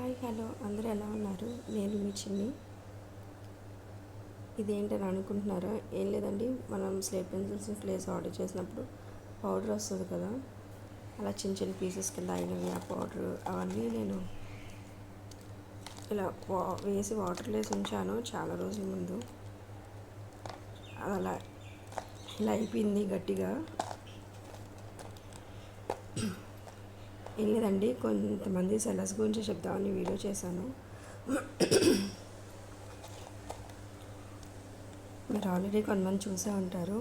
Hi hello అందరూ ఎలా ఉన్నారు? నేను మీ చిన్ని. ఇదేంటని అనుకుంటున్నారా? ఏం లేదండి, మనం స్లేట్ పెన్సిల్స్ క్లేస్ ఆర్డర్ చేసినప్పుడు పౌడర్ వస్తుంది కదా, అలా చిన్న చిన్న పీసెస్ కింద అయినవి ఆ పౌడర్ అవన్నీ నేను ఇలా వేసి వాటర్లో వేసి ఉంచాను చాలా రోజుల ముందు. అది అలా ఇలా అయిపోయింది గట్టిగా. ఏం లేదండి, కొంతమంది సెల్లర్స్ గురించి చెప్దామని వీడియో చేశాను. మీరు ఆల్రెడీ కొంతమంది చూసే ఉంటారు.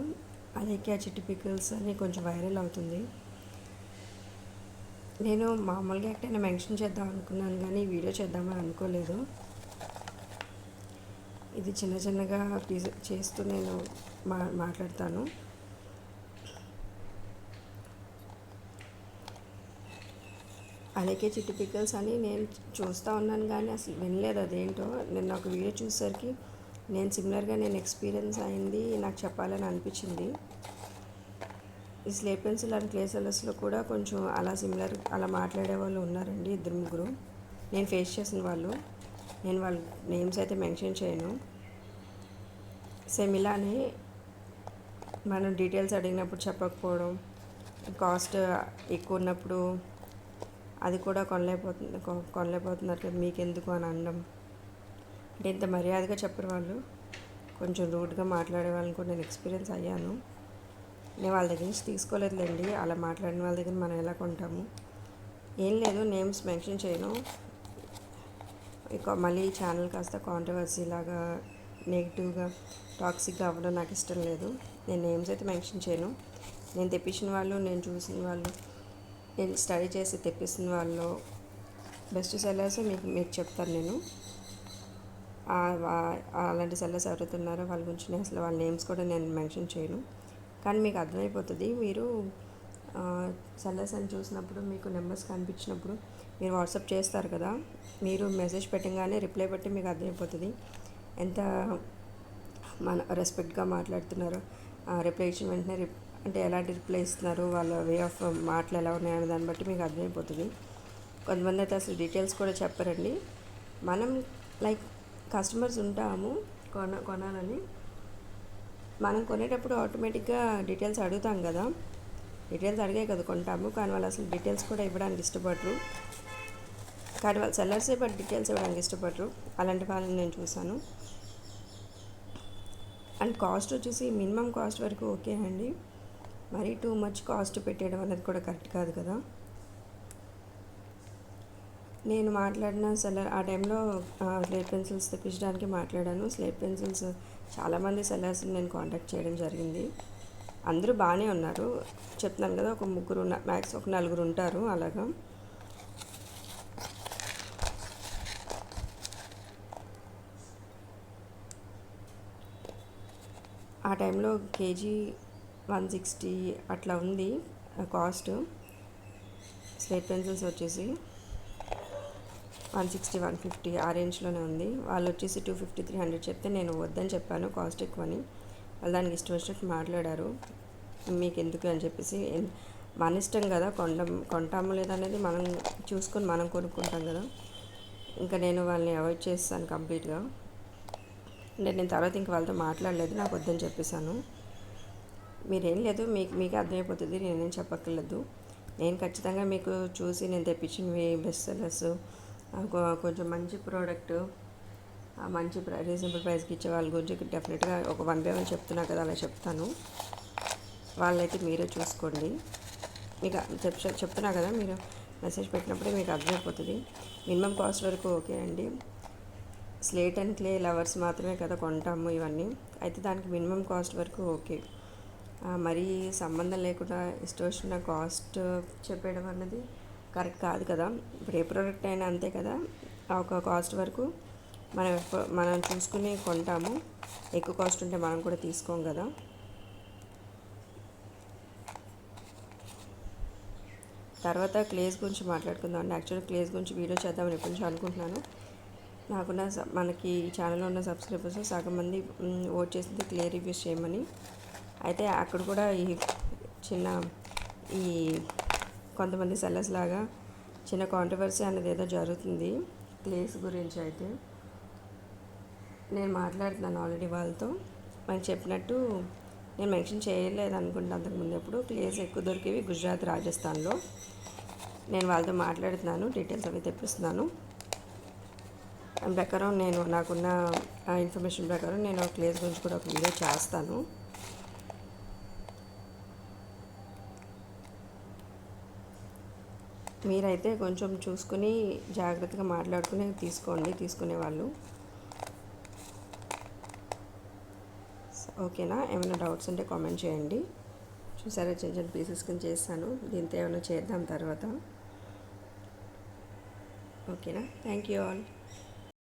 అదేకే ఆ చిట్టి పికిల్స్ అని కొంచెం వైరల్ అవుతుంది. నేను మామూలుగా ఎక్కడైనా మెన్షన్ చేద్దాం అనుకున్నాను, కానీ వీడియో చేద్దామని అనుకోలేదు. ఇది చిన్న చిన్నగా చేస్తూ నేను మాట్లాడతాను. అదేకే చిట్టి పికిల్స్ అని నేను చూస్తూ ఉన్నాను, కానీ అసలు వినలేదు అదేంటో. నేను ఒక వీడియో చూసేసరికి నేను సిమిలర్గా నేను ఎక్స్పీరియన్స్ అయింది, నాకు చెప్పాలని అనిపించింది. ఈ స్లేట్ పెన్సిల్ అండ్ క్లే సెల్లర్స్లో కూడా కొంచెం అలా సిమిలర్ అలా మాట్లాడే వాళ్ళు ఉన్నారండి, ఇద్దరు ముగ్గురు. నేను ఫేస్ చేసిన వాళ్ళు. నేను వాళ్ళ నేమ్స్ అయితే మెన్షన్ చేయను. సేమ్ ఇలానే మనం డీటెయిల్స్ అడిగినప్పుడు చెప్పకపోవడం, కాస్ట్ ఎక్కువ ఉన్నప్పుడు అది కూడా కొనలేకపోతున్నారు కదా మీకెందుకు అని అనడం. అంటే ఇంత మర్యాదగా చెప్పరు వాళ్ళు, కొంచెం రూడ్గా మాట్లాడే వాళ్ళని కూడా నేను ఎక్స్పీరియన్స్ అయ్యాను. నేను వాళ్ళ దగ్గర నుంచి తీసుకోలేదులేండి, అలా మాట్లాడిన వాళ్ళ దగ్గర మనం ఎలా కొంటాము. ఏం లేదు, నేమ్స్ మెన్షన్ చేయను. మళ్ళీ ఛానల్ కాస్త కాంట్రవర్సీ లాగా నెగిటివ్గా టాక్సిక్గా అవ్వడం నాకు ఇష్టం లేదు. నేను నేమ్స్ అయితే మెన్షన్ చేయను. నేను తెప్పించిన వాళ్ళు, నేను చూసిన వాళ్ళు, నేను స్టడీ చేసి తెప్పిస్తున్న వాళ్ళు బెస్ట్ సెల్లర్స్ మీకు చెప్తాను నేను. అలాంటి సెల్లర్స్ ఎవరైతే ఉన్నారో వాళ్ళ గురించి నేను అసలు వాళ్ళ నేమ్స్ కూడా నేను మెన్షన్ చేయను. కానీ మీకు అర్థమైపోతుంది. మీరు సెల్లర్స్ అని చూసినప్పుడు మీకు నెంబర్స్ కనిపించినప్పుడు మీరు వాట్సాప్ చేస్తారు కదా, మీరు మెసేజ్ పెట్టగానే రిప్లై పెట్టి మీకు అర్థమైపోతుంది ఎంత మన రెస్పెక్ట్గా మాట్లాడుతున్నారు. రిప్లై ఇచ్చిన వెంటనే అంటే ఎలాంటి రిప్లై ఇస్తున్నారు, వాళ్ళ వే ఆఫ్ మాటలు ఎలా ఉన్నాయనే దాన్ని బట్టి మీకు అర్థమైపోతుంది. కొంతమంది అయితే అసలు డీటెయిల్స్ కూడా చెప్పరండి. మనం లైక్ కస్టమర్స్ ఉంటాము, కొనాలని మనం కొనేటప్పుడు ఆటోమేటిక్గా డీటెయిల్స్ అడుగుతాం కదా, డీటెయిల్స్ అడిగే కదా కొంటాము. కానీ వాళ్ళు అసలు డీటెయిల్స్ కూడా ఇవ్వడానికి ఇష్టపడరు. కానీ వాళ్ళు సెల్లర్సే బట్ డీటెయిల్స్ ఇవ్వడానికి ఇష్టపడరు. అలాంటి వాళ్ళని నేను చూశాను. అండ్ కాస్ట్ వచ్చేసి మినిమం కాస్ట్ వరకు ఓకే అండి, మరీ టూ మచ్ కాస్ట్ పెట్టేయడం అనేది కూడా కరెక్ట్ కాదు కదా. నేను మాట్లాడిన సెల్లర్ ఆ టైంలో స్లేట్ పెన్సిల్స్ తెప్పించడానికి మాట్లాడాను. స్లేట్ పెన్సిల్స్ చాలామంది సెల్లర్స్ని నేను కాంటాక్ట్ చేయడం జరిగింది. అందరూ బాగానే ఉన్నారు. చెప్తున్నాను కదా, ఒక ముగ్గురు మ్యాక్స్ ఒక నలుగురు ఉంటారు అలాగా. ఆ టైంలో కేజీ 160 అట్లా ఉంది కాస్ట్. స్లేట్ పెన్సిల్స్ వచ్చేసి 160 150 ఆ రేంజ్లోనే ఉంది. వాళ్ళు వచ్చేసి 250 300 చెప్తే నేను వద్దని చెప్పాను, కాస్ట్ ఎక్కువని. వాళ్ళు దానికి ఇష్టం వచ్చినట్టు మాట్లాడారు. మీకు ఎందుకు అని చెప్పేసి, మన ఇష్టం కదా, కొంటాము లేదనేది మనం చూసుకొని మనం కొనుక్కుంటాం కదా. ఇంకా నేను వాళ్ళని అవాయిడ్ చేస్తాను కంప్లీట్గా. అంటే నేను తర్వాత ఇంక వాళ్ళతో మాట్లాడలేదు, నాకు వద్దని చెప్పేశాను. మీరేం లేదు, మీకే అర్థమైపోతుంది, నేనేం చెప్పక్కర్లేదు. నేను ఖచ్చితంగా మీకు చూసి నేను తెప్పించినవి బెస్ట్ సెల్లర్స్, కొంచెం మంచి ప్రోడక్ట్, మంచి రీజనబుల్ ప్రైస్కి ఇచ్చే వాళ్ళ గురించి డెఫినెట్గా ఒక 1 by 1 చెప్తున్నా కదా, అలా చెప్తాను. వాళ్ళైతే మీరే చూసుకోండి. మీకు చెప్తున్నా కదా, మీరు మెసేజ్ పెట్టినప్పుడే మీకు అర్థమైపోతుంది. మినిమం కాస్ట్ వరకు ఓకే అండి. స్లేట్ అండ్ క్లే లవర్స్ మాత్రమే కదా కొంటాము ఇవన్నీ, అయితే దానికి మినిమం కాస్ట్ వరకు ఓకే. మరీ సంబంధం లేకుండా ఇష్టం వచ్చిన కాస్ట్ చెప్పేయడం అన్నది కరెక్ట్ కాదు కదా. ఇప్పుడు ఏ ప్రోడక్ట్ అయినా అంతే కదా, ఒక కాస్ట్ వరకు మనం చూసుకుని కొంటాము. ఎక్కువ కాస్ట్ ఉంటే మనం కూడా తీసుకోం కదా. తర్వాత క్లేస్ గురించి మాట్లాడుకుందాం అండి. యాక్చువల్గా క్లేస్ గురించి వీడియో చేద్దామని ఎప్పటి నుంచి అనుకుంటున్నాను. మనకి ఛానల్లో ఉన్న సబ్స్క్రైబర్స్ సగం మంది ఓట్ చేసింది క్లే రివ్యూస్ చేయమని. అయితే అక్కడ కూడా కొంతమంది సెల్లర్స్ లాగా చిన్న కాంట్రవర్సీ అనేది ఏదో జరుగుతుంది. క్లేస్ గురించి అయితే నేను మాట్లాడుతున్నాను ఆల్రెడీ వాళ్ళతో. మనకి చెప్పినట్టు నేను మెన్షన్ చేయలేదు అనుకుంటా అంతకుముందు ఎప్పుడు. క్లేస్ ఎక్కువ దొరికేవి గుజరాత్, రాజస్థాన్లో. నేను వాళ్ళతో మాట్లాడుతున్నాను, డీటెయిల్స్ అవి తెప్పిస్తున్నాను. దాని ప్రకారం నేను నాకున్న ఇన్ఫర్మేషన్ ప్రకారం నేను క్లేస్ గురించి కూడా ఒక వీడియో చేస్తాను. మీరైతే కొంచెం చూసుకుని జాగ్రత్తగా మాట్లాడుకుని తీసుకోండి, తీసుకునే వాళ్ళు. ఓకేనా? ఏమైనా డౌట్స్ ఉంటే కామెంట్ చేయండి. చూసారా, చిన్న చిన్న పీసెస్ కింద చేస్తాను. దీంతో ఏమైనా చేద్దాం తర్వాత. ఓకేనా? Thank you all.